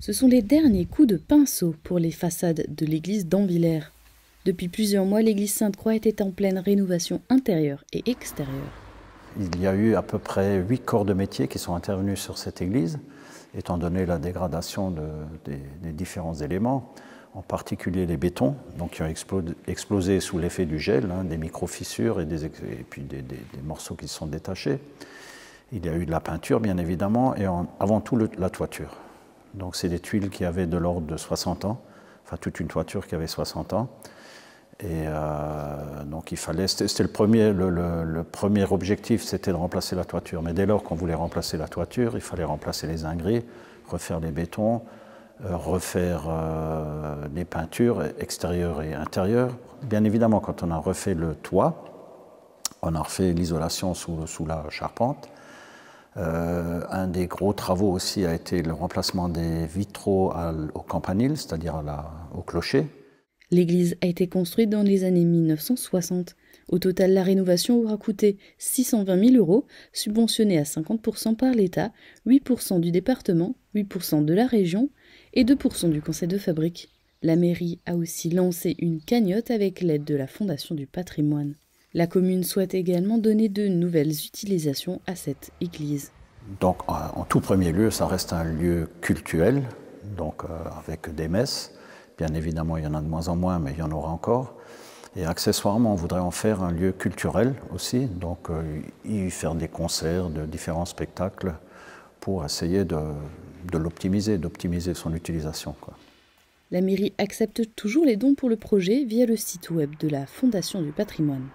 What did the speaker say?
Ce sont les derniers coups de pinceau pour les façades de l'église d'Anvillers. Depuis plusieurs mois, l'église Sainte-Croix était en pleine rénovation intérieure et extérieure. Il y a eu à peu près 8 corps de métier qui sont intervenus sur cette église, étant donné la dégradation des différents éléments, en particulier les bétons, donc qui ont explosé sous l'effet du gel, des micro-fissures et puis des morceaux qui se sont détachés. Il y a eu de la peinture, bien évidemment, et avant tout la toiture. Donc c'est des tuiles qui avaient de l'ordre de 60 ans, enfin toute une toiture qui avait 60 ans. Et donc il fallait, c'était le premier objectif, c'était de remplacer la toiture. Mais dès lors qu'on voulait remplacer la toiture, il fallait remplacer les ingris, refaire les bétons, refaire les peintures extérieures et intérieures. Bien évidemment, quand on a refait le toit, on a refait l'isolation sous la charpente. Un des gros travaux aussi a été le remplacement des vitraux au campanile, c'est-à-dire au clocher. L'église a été construite dans les années 1960. Au total, la rénovation aura coûté 620 000 €, subventionnée à 50% par l'État, 8% du département, 8% de la région et 2% du conseil de fabrique. La mairie a aussi lancé une cagnotte avec l'aide de la Fondation du patrimoine. La commune souhaite également donner de nouvelles utilisations à cette église. Donc, en tout premier lieu, ça reste un lieu cultuel, donc avec des messes. Bien évidemment, il y en a de moins en moins, mais il y en aura encore. Et accessoirement, on voudrait en faire un lieu culturel aussi, donc y faire des concerts, de différents spectacles, pour essayer de d'optimiser son utilisation, quoi. La mairie accepte toujours les dons pour le projet via le site web de la Fondation du patrimoine.